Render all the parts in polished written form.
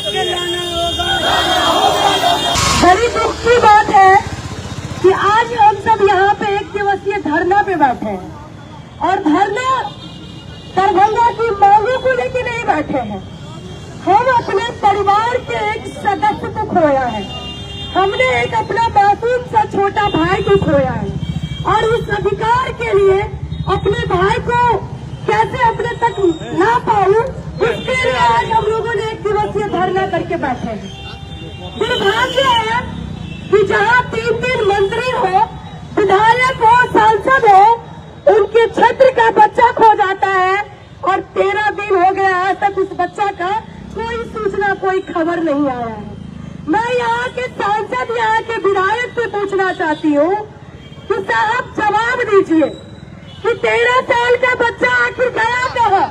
बड़ी दुख की बात है कि आज हम सब यहाँ पे 1 दिवसीय धरना पे बैठे हैं और धरना दरभंगा की मांगों को लेकर नहीं बैठे हैं। हम अपने परिवार के एक सदस्य को खोया है, हमने एक अपना मासूम सा छोटा भाई को खोया है और उस अधिकार के लिए अपने भाई को कैसे अपने तक ला पाऊं, उसके लिए आज हम लोगों ने 1 दिवसीय धरना करके बैठे हैं। दुर्भाग्य है कि जहाँ 3 मंत्री हो, विधायक हो, सांसद हो, उनके क्षेत्र का बच्चा खो जाता है और 13 दिन हो गया आज तक उस बच्चा का कोई सूचना, कोई खबर नहीं आया है। मैं यहाँ के सांसद, यहाँ के विधायक से पूछना चाहती हूँ कि साहब जवाब दीजिए कि 13 साल का बच्चा आखिर गया कहाँ?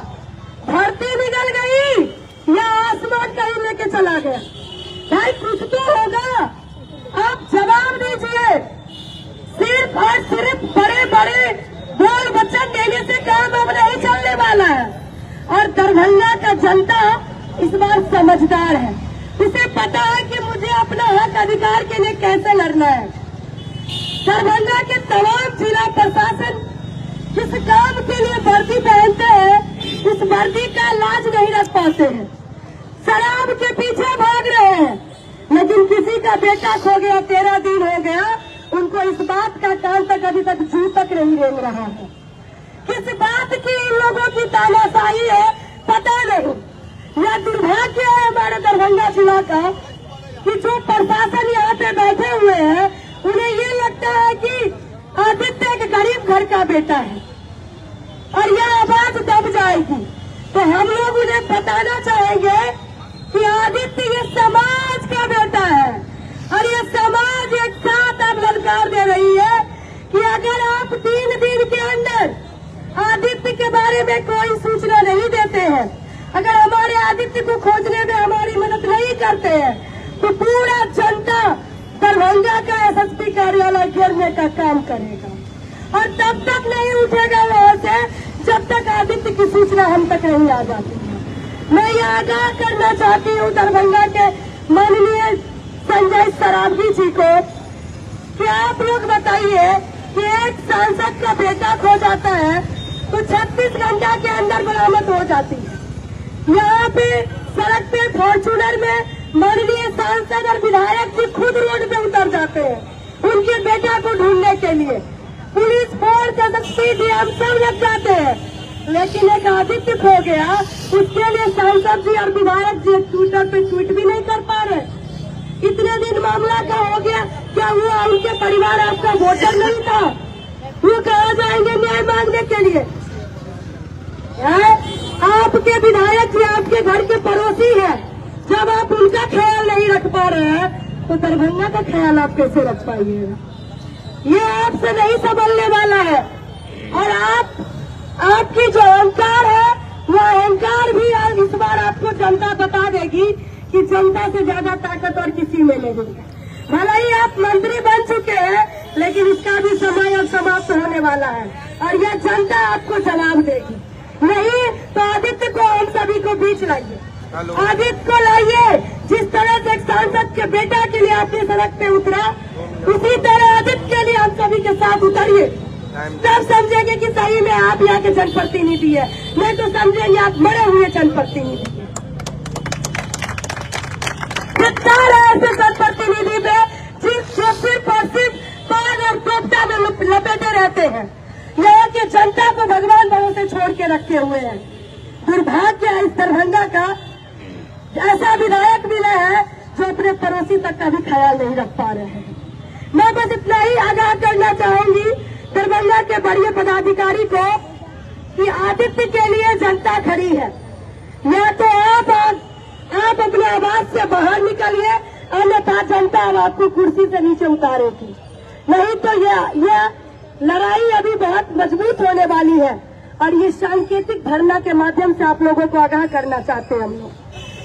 धरती निकल गई या आसमान कहीं लेके चला गया? भाई कुछ तो होगा, आप जवाब दीजिए। सिर्फ और सिर्फ बड़े बड़े बोल वचन देने से काम अब नहीं चलने वाला है और दरभंगा का जनता इस बार समझदार है, उसे पता है कि मुझे अपना हक अधिकार के लिए कैसे लड़ना है। दरभंगा के तमाम जिला प्रशासन जिस काम के लिए वर्दी पहनते हैं, उस वर्दी का लाज नहीं रख पाते हैं, शराब के पीछे भाग रहे हैं। लेकिन किसी का बेटा खो गया, 13 दिन हो गया, उनको इस बात का कान तक अभी तक जू तक नहीं रेंग रहा है। किस बात की इन लोगों की तानाशाही है पता नहीं। यह दुर्भाग्य है हमारे दरभंगा जिला का कि जो प्रशासन यहाँ पे बैठे हुए हैं, उन्हें ये लगता है कि आदित्य एक गरीब घर का बेटा है और यह आवाज दब जाएगी। तो हम लोग उन्हें बताना चाहेंगे कि आदित्य ये समाज का बेटा है और ये समाज एक साथ अब ललकार दे रही है कि अगर आप 3 दिन के अंदर आदित्य के बारे में कोई सूचना नहीं देते हैं, अगर हमारे आदित्य को खोजने में हमारी मदद नहीं करते हैं, तो पूरा जनता दरभंगा का एसएसपी कार्यालय घेरने का काम करेगा और तब तक नहीं उठेगा वहाँ से जब तक आदित्य की सूचना हम तक नहीं आ जाती है। मैं ये आगाह करना चाहती हूँ दरभंगा के माननीय संजय सरावगी जी को कि आप लोग बताइए कि एक सांसद का बेटा खो जाता है तो 36 घंटा के अंदर बरामद हो जाती है। यहाँ पे सड़क पे फॉर्चूनर में माननीय सांसद और विधायक जी खुद रोड पे उतर जाते हैं उनके बेटा को ढूंढने के लिए। पुलिस फोर्स, एसएसपी, डीएम सब लग जाते हैं, लेकिन एक आदित्य खो गया, उसके लिए सांसद जी और विधायक जी ट्विटर पे ट्वीट भी नहीं कर पा रहे। इतने दिन मामला क्या हो गया? क्या हुआ? उनके परिवार आपका वोटर नहीं था, वो कहाँ जाएंगे न्याय मांगने के लिए? आपके विधायक जी आपके घर के पड़ोसी है, जब आप उनका ख्याल नहीं रख पा रहे हैं तो दरभंगा का ख्याल आप कैसे रख पाइएगा? ये आपसे नहीं संभलने वाला है और आपकी जो अहंकार है, वो अहंकार भी इस बार आपको जनता बता देगी कि जनता से ज्यादा ताकत और किसी में नहीं है। भले ही आप मंत्री बन चुके हैं, लेकिन इसका भी समय अब समाप्त होने वाला है और यह जनता आपको जवाब देगी। नहीं तो आदित्य को हम सभी को बीच लाइए, आदित्य को लाइए। जिस तरह से एक सांसद के बेटा के लिए आपने सड़क पे उतरा, उसी तरह आदित्य के लिए हम सभी के साथ उतरिए। तब समझेंगे कि सही में आप यहाँ के जनप्रतिनिधि है, नहीं तो समझेंगे आप मरे हुए जनप्रतिनिधि है। कितना ऐसे जनप्रतिनिधि में जो सिर्फ और सिर्फ पान और कोफ्ता में लपेटे रहते हैं, यहाँ के जनता को भगवान भरोसे छोड़ के रखे हुए हैं। दुर्भाग्य है इस दरभंगा का, ऐसा विधायक मिला है जो अपने पड़ोसी तक का भी ख्याल नहीं रख पा रहे हैं। मैं बस इतना ही आगाह करना चाहूंगी दरभंगा के बड़े पदाधिकारी को कि आदित्य के लिए जनता खड़ी है। या तो आप अपने आवाज से बाहर निकलिए, अन्यथा जनता अब आपको कुर्सी से नीचे उतारेगी। नहीं तो यह लड़ाई अभी बहुत मजबूत होने वाली है और ये सांकेतिक धरना के माध्यम से आप लोगों को आगाह करना चाहते हैं हम लोग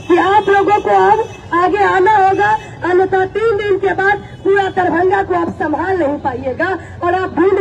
कि आप लोगों को अब आगे आना होगा, अन्यथा 3 दिन के बाद पूरा दरभंगा को आप संभाल नहीं पाइएगा और आप ढूंढ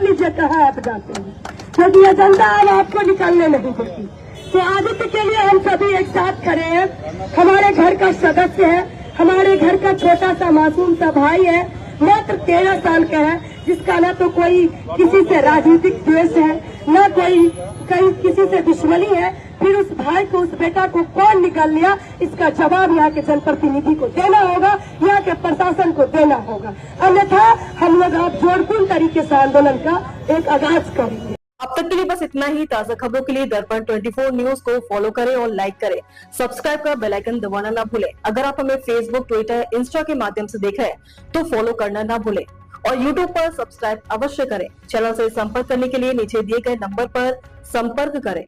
लीजिए कहाँ आप जाते हैं, क्योंकि ये जनता अब आपको निकलने नहीं देती। तो आदित्य के लिए हम सभी एक साथ खड़े हैं। हमारे घर का सदस्य है, हमारे घर का छोटा सा मासूम सा भाई है, मात्र 13 साल का है, जिसका न तो कोई किसी से राजनीतिक द्वेष है, न कोई कहीं किसी से दुश्मनी है। फिर उस भाई को, उस बेटा को कौन निकाल लिया, इसका जवाब यहाँ के जनप्रतिनिधि को देना होगा, यहाँ के प्रशासन को देना होगा। अन्यथा हम लोग आप जोड़पूर्ण तरीके से आंदोलन का एक आगाज करेंगे। अब तक के लिए बस इतना ही। ताजा खबरों के लिए दर्पण 24 न्यूज को फॉलो करें और लाइक करें। सब्सक्राइब कर बेल आइकन दबाना ना भूलें। अगर आप हमें फेसबुक, ट्विटर, इंस्टा के माध्यम से देख रहे हैं तो फॉलो करना ना भूलें और यूट्यूब पर सब्सक्राइब अवश्य करें। चैनल से संपर्क करने के लिए नीचे दिए गए नंबर पर संपर्क करें।